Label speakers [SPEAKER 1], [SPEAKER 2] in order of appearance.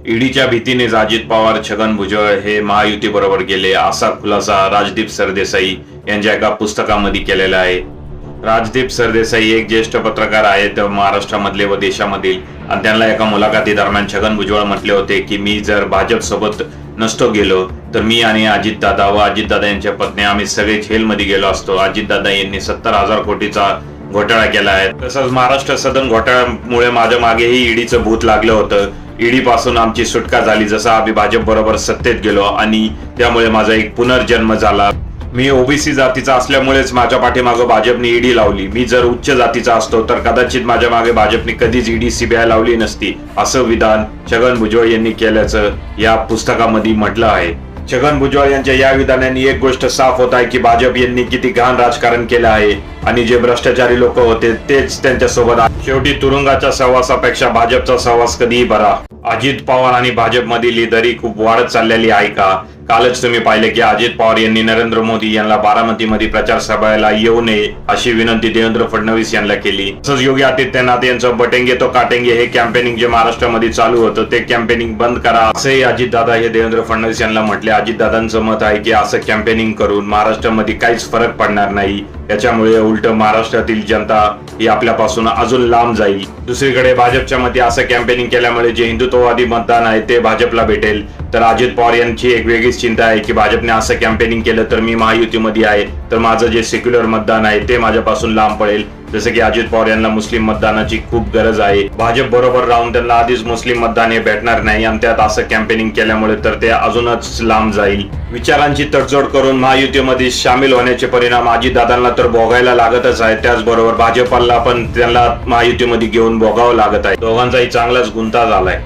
[SPEAKER 1] ईडीच्या भीतीनेच अजित पवार, छगन भुजबळ हे महायुती बरोबर गेले, असा खुलासा राजदीप सरदेसाई यांच्या एका पुस्तकामध्ये केलेला आहे. राजदीप सरदेसाई एक ज्येष्ठ पत्रकार आहेत महाराष्ट्रामधले व देशामधील, आणि त्यांना एका मुलाखती दरम्यान छगन भुजबळ म्हटले होते की मी जर भाजप सोबत नसतो गेलो तर मी आणि अजितदादा व अजितदादा यांच्या पत्नी आम्ही सगळे जेलमध्ये गेलो असतो. अजितदादा यांनी 70,000 कोटीचा घोटाळा केला आहे. तसंच महाराष्ट्र सदन घोटाळ्यामुळे माझ्या मागेही ईडीचं भूत लागलं होतं. ईडी पासून आमची सुटका झाली जसा आम्ही भाजप बरोबर सत्तेत गेलो आणि त्यामुळे माझा एक पुनर्जन्म झाला. मी ओबीसी जातीचा असल्यामुळेच माझ्या पाठीमागं भाजपने ईडी लावली. मी जर उच्च जातीचा असतो तर कदाचित माझ्या मागे भाजपने कधीच ईडी सीबीआय लावली नसती, असं विधान छगन भुजबळ यांनी केल्याचं या पुस्तकामध्ये म्हटलं आहे. छगन भुजबळ यांच्या या विधानांनी एक गोष्ट साफ होत आहे की भाजप यांनी किती घाण राजकारण केलं आहे आणि जे भ्रष्टाचारी लोक होते तेच त्यांच्या सोबत. शेवटी तुरुंगाच्या सहवासापेक्षा भाजपचा सहवास कधीही बरा. अजित पवार आणि भाजपमधील ही दरी खूप वाढत चाललेली आहे का? कालच तुम्ही पाहिले की अजित पवार यांनी नरेंद्र मोदी यांना बारामतीमध्ये प्रचार सभेला येऊ नये अशी विनंती देवेंद्र फडणवीस यांना केली. तसंच योगी आदित्यनाथ यांचं बटेंगे तो काटेंगे हे कॅम्पेनिंग जे महाराष्ट्रामध्ये चालू होतं ते कॅम्पेनिंग बंद करा असेही अजितदादा हे देवेंद्र फडणवीस यांना म्हटले. अजितदादांचं मत आहे की असं कॅम्पेनिंग करून महाराष्ट्रामध्ये काहीच फरक पडणार नाही, याच्यामुळे उलट महाराष्ट्रातील जनता ही आपल्यापासून अजून लांब जाईल. दुसरीकडे भाजपच्या मते असं कॅम्पेनिंग केल्यामुळे जे हिंदुत्ववादी मतदान आहे ते भाजपला भेटेल. तर अजित पवार यांची एक वेगळीच चिंता आहे की भाजपने असं कॅम्पेनिंग केलं तर मी महायुतीमध्ये आहे तर माझं जे सेक्युलर मतदान आहे ते माझ्यापासून लांब पडेल. जसं की अजित पवार यांना मुस्लिम मतदानाची खूप गरज आहे. भाजप बरोबर राहून त्यांना आधीच मुस्लिम मतदान हे भेटणार नाही आणि त्यात असं कॅम्पेनिंग केल्यामुळे तर ते अजूनच लांब जाईल. विचारांची तडजोड करून महायुतीमध्ये सामील होण्याचे परिणाम अजितदादांना तर भोगायला लागतच आहे, त्याचबरोबर भाजपला पण त्यांना महायुतीमध्ये घेऊन भोगावं लागत आहे. दोघांचाही चांगलाच गुंता झालाय.